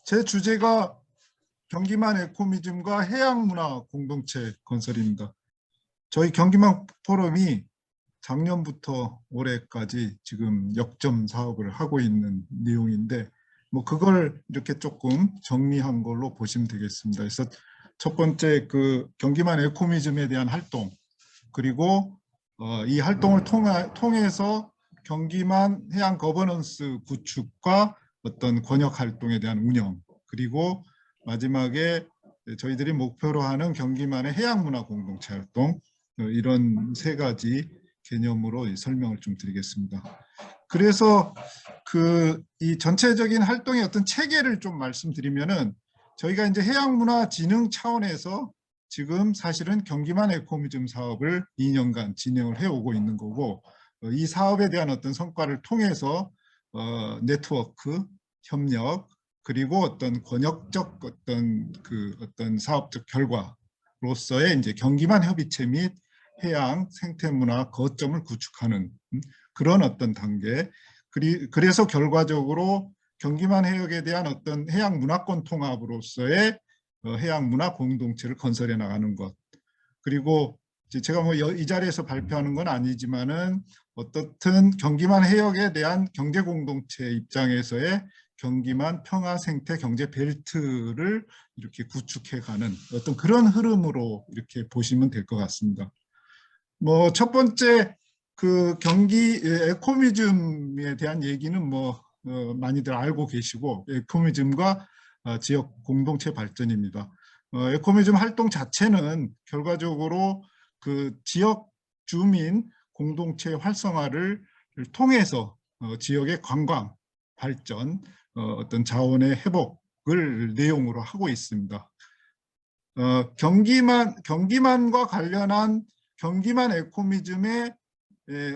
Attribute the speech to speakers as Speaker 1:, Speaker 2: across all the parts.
Speaker 1: 제 주제가 경기만 에코미즘과 해양문화 공동체 건설입니다. 저희 경기만 포럼이 작년부터 올해까지 지금 역점 사업을 하고 있는 내용인데 그걸 이렇게 조금 정리한 걸로 보시면 되겠습니다. 그래서 첫 번째 경기만 에코미즘에 대한 활동, 그리고 이 활동을 통해서 경기만 해양 거버넌스 구축과 어떤 권역 활동에 대한 운영, 그리고 마지막에 저희들이 목표로 하는 경기만의 해양문화 공동체 활동, 이런 세 가지 개념으로 설명을 좀 드리겠습니다. 그래서 이 전체적인 활동의 어떤 체계를 좀 말씀드리면은, 저희가 이제 해양문화 진흥 차원에서 지금 사실은 경기만 에코미즘 사업을 2년간 진행을 해오고 있는 거고, 이 사업에 대한 어떤 성과를 통해서 네트워크, 협력, 그리고 어떤 권역적 어떤 사업적 결과로서의 이제 경기만 협의체 및 해양 생태문화 거점을 구축하는 그런 어떤 단계. 그래서 결과적으로 경기만 해역에 대한 어떤 해양 문화권 통합으로서의 해양 문화 공동체를 건설해 나가는 것. 그리고 제가 이 자리에서 발표하는 건 아니지만은 어떻든 경기만 해역에 대한 경제 공동체 입장에서의 경기만 평화 생태 경제 벨트를 이렇게 구축해가는 어떤 그런 흐름으로 이렇게 보시면 될 것 같습니다. 첫 번째 경기 에코미즘에 대한 얘기는 많이들 알고 계시고, 에코미즘과 지역 공동체 발전입니다. 에코미즘 활동 자체는 결과적으로 지역 주민 공동체 활성화를 통해서 지역의 관광 발전, 어떤 자원의 회복을 내용으로 하고 있습니다. 경기만과 관련한 경기만 에코미즘의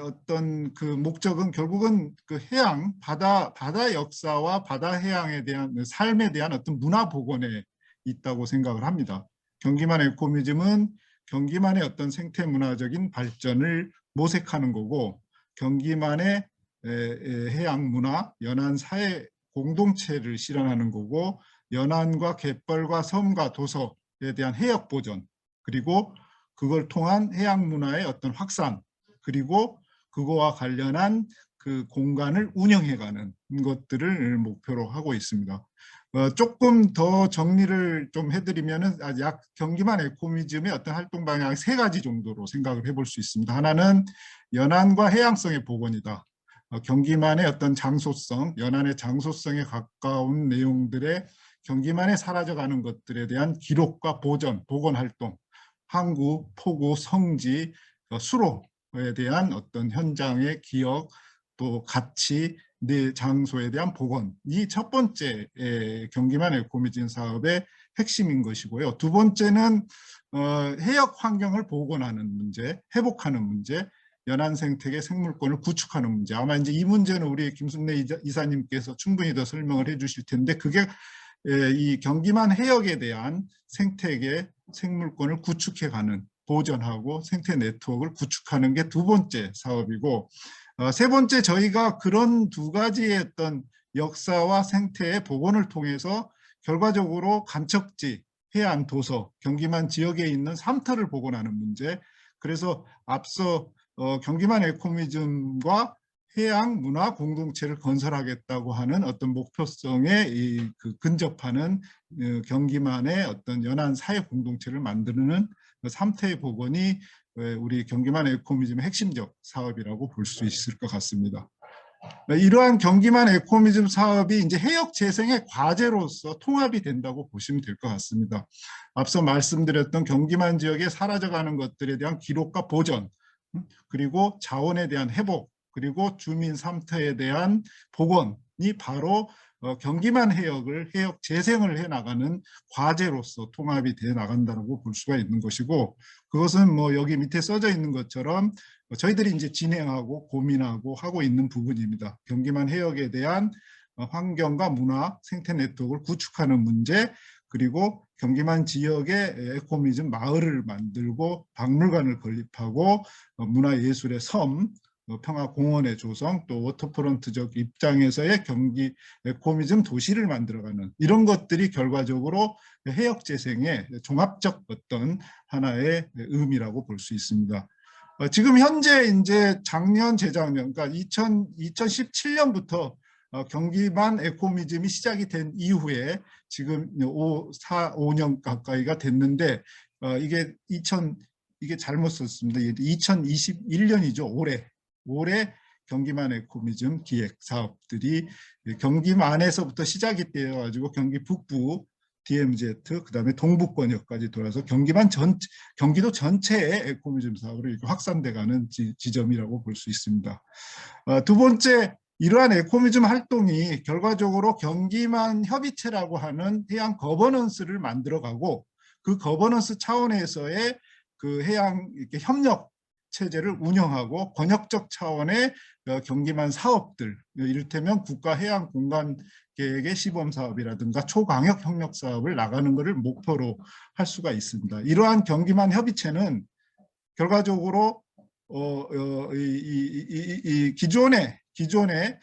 Speaker 1: 어떤 목적은 결국은 해양, 바다 역사와 바다 해양에 대한 삶에 대한 어떤 문화 복원에 있다고 생각을 합니다. 경기만 에코미즘은 경기만의 어떤 생태 문화적인 발전을 모색하는 거고, 경기만의 해양 문화, 연안 사회 공동체를 실현하는 거고, 연안과 갯벌과 섬과 도서에 대한 해역 보존, 그리고 그걸 통한 해양 문화의 어떤 확산, 그리고 그거와 관련한 공간을 운영해가는 것들을 목표로 하고 있습니다. 조금 더 정리를 좀 해드리면은 약 경기만 에코미즘의 어떤 활동 방향 세 가지 정도로 생각을 해볼 수 있습니다. 하나는 연안과 해양성의 복원이다. 경기만의 어떤 장소성, 연안의 장소성에 가까운 내용들의 경기만에 사라져가는 것들에 대한 기록과 복원 활동, 항구, 포구, 성지, 수로에 대한 어떤 현장의 기억, 또 가치, 내 장소에 대한 복원, 이 첫 번째 경기만 에코미즘 사업의 핵심인 것이고요. 두 번째는 해역 환경을 복원하는 문제, 회복하는 문제, 연안 생태계 생물권을 구축하는 문제. 아마 이제 이 문제는 우리 김순례 이사님께서 충분히 더 설명을 해주실 텐데, 그게 이 경기만 해역에 대한 생태계 생물권을 구축해가는, 보존하고 생태 네트워크를 구축하는 게 두 번째 사업이고, 세 번째, 저희가 그런 두 가지의 어떤 역사와 생태의 복원을 통해서 결과적으로 간척지, 해안, 도서, 경기만 지역에 있는 삼터를 복원하는 문제. 그래서 앞서 경기만 에코미즘과 해양 문화 공동체를 건설하겠다고 하는 어떤 목표성에 근접하는 경기만의 어떤 연안 사회 공동체를 만드는 삼태의 복원이 우리 경기만 에코미즘의 핵심적 사업이라고 볼 수 있을 것 같습니다. 이러한 경기만 에코미즘 사업이 이제 해역 재생의 과제로서 통합이 된다고 보시면 될 것 같습니다. 앞서 말씀드렸던 경기만 지역에 사라져가는 것들에 대한 기록과 보존, 그리고 자원에 대한 회복, 그리고 주민 삼터에 대한 복원이 바로 경기만 해역 재생을 해나가는 과제로서 통합이 돼 나간다고 볼 수가 있는 것이고, 그것은 여기 밑에 써져 있는 것처럼 저희들이 이제 진행하고 고민하고 하고 있는 부분입니다. 경기만 해역에 대한 환경과 문화, 생태 네트워크를 구축하는 문제, 그리고 경기만 지역의 에코미즘 마을을 만들고 박물관을 건립하고 문화예술의 섬, 평화공원의 조성, 또 워터프론트적 입장에서의 경기 에코미즘 도시를 만들어가는 이런 것들이 결과적으로 해역재생의 종합적 어떤 하나의 의미라고 볼 수 있습니다. 지금 현재 이제 작년, 재작년, 그러니까 2017년부터 경기만 에코미즘이 시작이 된 이후에 지금 5년 가까이가 됐는데 이게 잘못 썼습니다. 2021년이죠. 올해 경기만 에코미즘 기획 사업들이 경기만에서부터 시작이 되어가지고 경기 북부 DMZ 그다음에 동북권역까지 돌아서 경기도 전체의 에코미즘 사업으로 이렇게 확산돼가는 지점이라고 볼 수 있습니다. 두 번째, 이러한 에코미즘 활동이 결과적으로 경기만 협의체라고 하는 해양 거버넌스를 만들어가고 그 거버넌스 차원에서의 그 해양 이렇게 협력 체제를 운영하고 권역적 차원의 경기만 사업들, 이를테면 국가해양공간계획의 시범사업이라든가 초광역 협력 사업을 나가는 것을 목표로 할 수가 있습니다. 이러한 경기만 협의체는 결과적으로 기존의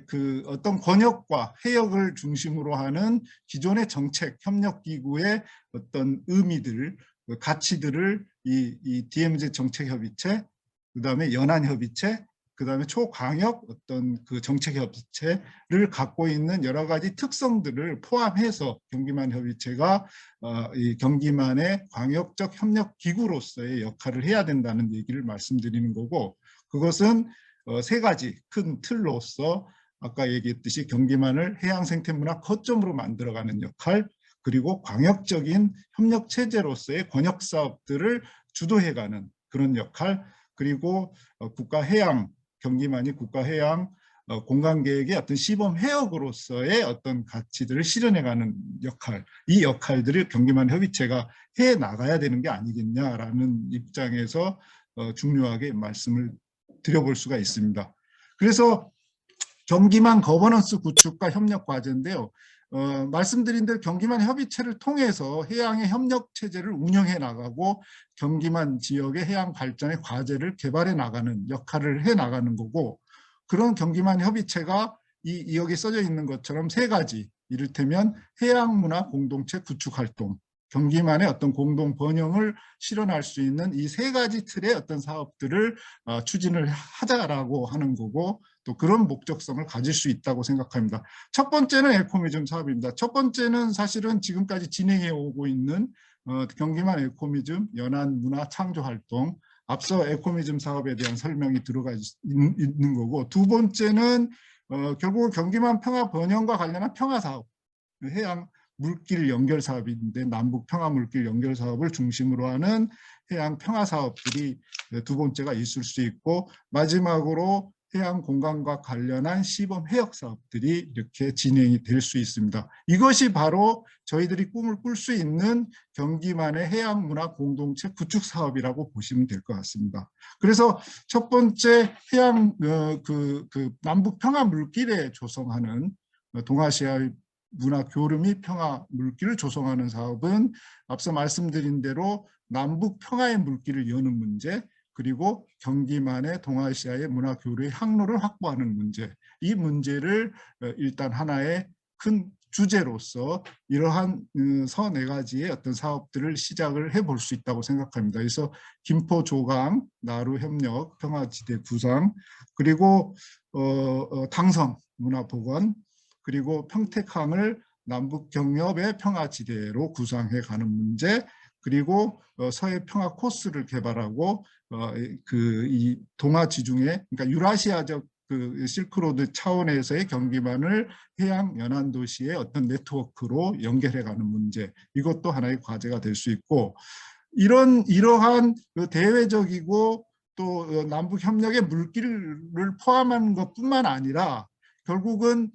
Speaker 1: 그 어떤 권역과 해역을 중심으로 하는 기존의 정책 협력기구의 어떤 의미들, 가치들을 이 DMZ 정책협의체, 그다음에 연안협의체, 그다음에 초광역 어떤 그 정책협의체를 갖고 있는 여러 가지 특성들을 포함해서 경기만 협의체가 이 경기만의 광역적 협력기구로서의 역할을 해야 된다는 얘기를 말씀드리는 거고, 그것은 세 가지 큰 틀로서 아까 얘기했듯이 경기만을 해양생태문화 거점으로 만들어가는 역할, 그리고 광역적인 협력체제로서의 권역사업들을 주도해가는 그런 역할, 그리고 경기만이 국가해양 공간계획의 어떤 시범 해역으로서의 어떤 가치들을 실현해가는 역할, 이 역할들을 경기만 협의체가 해나가야 되는 게 아니겠냐라는 입장에서 중요하게 말씀을 드려볼 수가 있습니다. 그래서 경기만 거버넌스 구축과 협력 과제인데요. 말씀드린 대로 경기만 협의체를 통해서 해양의 협력 체제를 운영해 나가고 경기만 지역의 해양 발전의 과제를 개발해 나가는 역할을 해 나가는 거고, 그런 경기만 협의체가 여기 써져 있는 것처럼 세 가지, 이를테면 해양문화 공동체 구축 활동, 경기만의 어떤 공동 번영을 실현할 수 있는 이 세 가지 틀의 어떤 사업들을 추진을 하자라고 하는 거고, 또 그런 목적성을 가질 수 있다고 생각합니다. 첫 번째는 에코미즘 사업입니다. 첫 번째는 사실은 지금까지 진행해 오고 있는 경기만 에코미즘 연안 문화 창조 활동, 앞서 에코미즘 사업에 대한 설명이 들어가 있는 거고, 두 번째는 결국 경기만 평화 번영과 관련한 평화 사업, 해양 물길 연결 사업인데 남북 평화 물길 연결 사업을 중심으로 하는 해양 평화 사업들이 두 번째가 있을 수 있고, 마지막으로 해양 공간과 관련한 시범 해역 사업들이 이렇게 진행이 될 수 있습니다. 이것이 바로 저희들이 꿈을 꿀 수 있는 경기만의 해양 문화 공동체 구축 사업이라고 보시면 될 것 같습니다. 그래서 첫 번째 해양 남북 평화 물길에 조성하는 동아시아의 문화 교류 및 평화 물길을 조성하는 사업은 앞서 말씀드린 대로 남북 평화의 물길을 여는 문제, 그리고 경기만의 동아시아의 문화 교류의 항로를 확보하는 문제, 이 문제를 일단 하나의 큰 주제로서 이러한 서네 가지의 어떤 사업들을 시작을 해볼 수 있다고 생각합니다. 그래서 김포 조강, 나루 협력, 평화지대 구상, 그리고 당성 문화보건, 그리고 평택항을 남북 경협의 평화지대로 구상해 가는 문제, 그리고 서해 평화 코스를 개발하고 이 동아 지중해, 그러니까 유라시아적 그 실크로드 차원에서의 경기만을 해양 연안 도시의 어떤 네트워크로 연결해가는 문제, 이것도 하나의 과제가 될 수 있고, 이러한 그 대외적이고 또 남북 협력의 물길을 포함한 것뿐만 아니라 결국은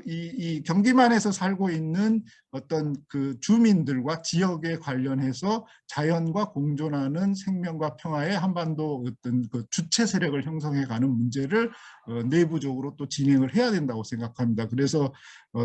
Speaker 1: 이 경기만에서 살고 있는 어떤 그 주민들과 지역에 관련해서 자연과 공존하는 생명과 평화의 한반도 어떤 그 주체 세력을 형성해가는 문제를 내부적으로 또 진행을 해야 된다고 생각합니다. 그래서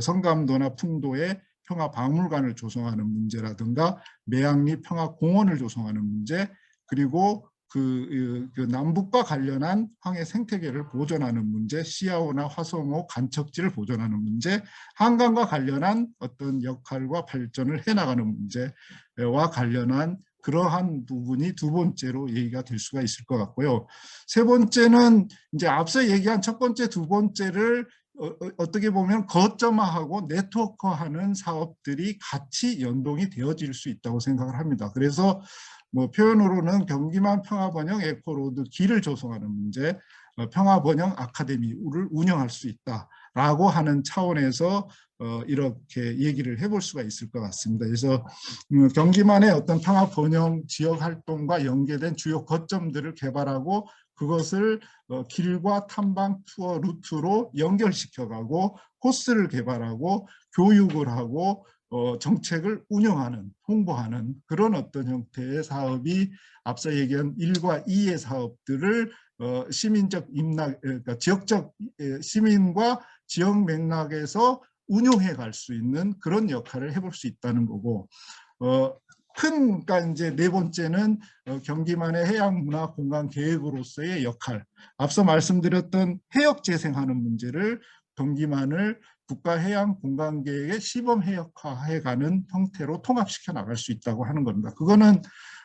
Speaker 1: 성감도나 풍도에 평화박물관을 조성하는 문제라든가 매양리 평화공원을 조성하는 문제, 그리고 그 남북과 관련한 황해 생태계를 보존하는 문제, 시야호나 화성호 간척지를 보존하는 문제, 한강과 관련한 어떤 역할과 발전을 해나가는 문제와 관련한 그러한 부분이 두 번째로 얘기가 될 수가 있을 것 같고요. 세 번째는 이제 앞서 얘기한 첫 번째, 두 번째를 어떻게 보면 거점화하고 네트워크화하는 사업들이 같이 연동이 되어질 수 있다고 생각을 합니다. 그래서 뭐 표현으로는 경기만 평화번영 에코로드 길을 조성하는 문제, 평화번영 아카데미를 운영할 수 있다라고 하는 차원에서 이렇게 얘기를 해볼 수가 있을 것 같습니다. 그래서 경기만의 어떤 평화번영 지역 활동과 연계된 주요 거점들을 개발하고 그것을 길과 탐방 투어 루트로 연결시켜가고 코스를 개발하고 교육을 하고 정책을 운영하는, 홍보하는 그런 어떤 형태의 사업이 앞서 얘기한 1과 2의 사업들을 시민적 입락, 그러니까 지역적 시민과 지역 맥락에서 운용해 갈 수 있는 그런 역할을 해볼 수 있다는 거고, 그러니까 이제 네 번째는 경기만의 해양 문화 공간 계획으로서의 역할. 앞서 말씀드렸던 해역 재생하는 문제를 경기만을 국가해양공간계획의 시범 해역화해가는 형태로 통합시켜 나갈 수 있다고 하는 겁니다. 그거는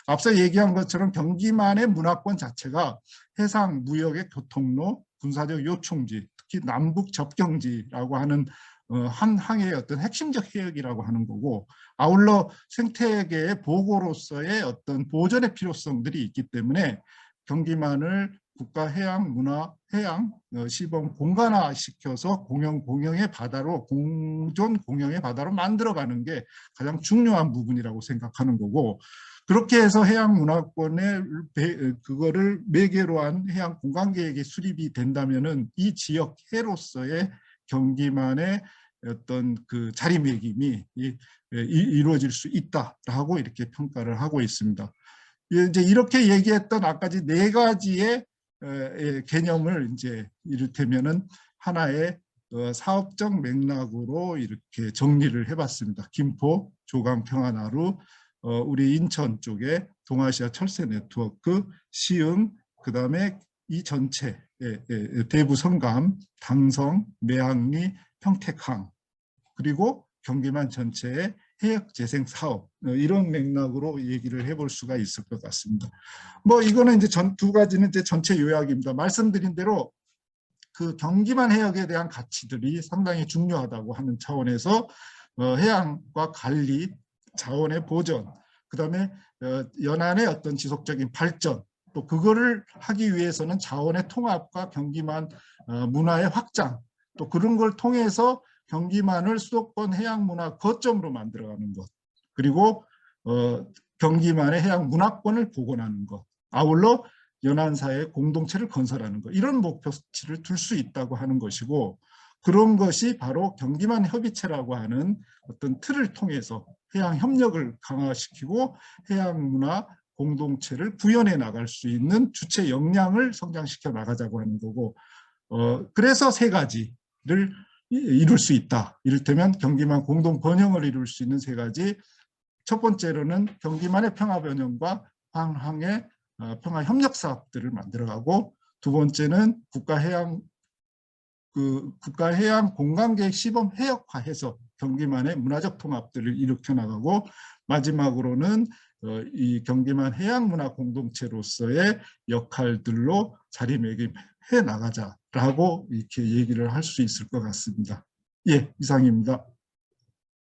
Speaker 1: 앞서 얘기한 것처럼 경기만의 문화권 자체가 해상 무역의 교통로, 군사적 요충지, 특히 남북 접경지라고 하는 한 항해의 어떤 핵심적 해역이라고 하는 거고, 아울러 생태계의 보고로서의 어떤 보존의 필요성들이 있기 때문에 경기만을 국가해양문화해양 시범 공간화시켜서 공영의 바다로, 공존 공영의 바다로 만들어가는 게 가장 중요한 부분이라고 생각하는 거고, 그렇게 해서 해양문화권의 그거를 매개로 한 해양공간계획이 수립이 된다면은 이 지역 해로서의 경기만의 어떤 그 자리매김이 이루어질 수 있다라고 이렇게 평가를 하고 있습니다. 이제 이렇게 얘기했던 아까지 네 가지의 개념을 이제 이를테면은 하나의 사업적 맥락으로 이렇게 정리를 해봤습니다. 김포, 조강 평화나루, 우리 인천 쪽에 동아시아 철새 네트워크, 시흥, 그 다음에 이 전체 대부 성감, 당성, 매항리, 평택항, 그리고 경기만 전체의 해역 재생 사업, 이런 맥락으로 얘기를 해볼 수가 있을 것 같습니다. 뭐 이거는 이제 두 가지는 이제 전체 요약입니다. 말씀드린 대로 그 경기만 해역에 대한 가치들이 상당히 중요하다고 하는 차원에서 해양과 관리, 자원의 보전, 그다음에 연안의 어떤 지속적인 발전, 또 그거를 하기 위해서는 자원의 통합과 경기만 문화의 확장, 또 그런 걸 통해서 경기만을 수도권 해양문화 거점으로 만들어가는 것, 그리고 경기만의 해양문화권을 복원하는 것, 아울러 연안사의 공동체를 건설하는 것, 이런 목표치를 둘 수 있다고 하는 것이고, 그런 것이 바로 경기만 협의체라고 하는 어떤 틀을 통해서 해양 협력을 강화시키고 해양문화 공동체를 구현해 나갈 수 있는 주체 역량을 성장시켜 나가자고 하는 거고, 그래서 세 가지를 이룰 수 있다. 이를테면 경기만 공동 번영을 이룰 수 있는 세 가지. 첫 번째로는 경기만의 평화 번영과 황항의 평화 협력 사업들을 만들어가고, 두 번째는 국가해양 공간계획 시범 해역화해서 경기만의 문화적 통합들을 일으켜 나가고, 마지막으로는 이 경기만 해양문화 공동체로서의 역할들로 자리매김해 나가자라고 이렇게 얘기를 할 수 있을 것 같습니다. 예, 이상입니다.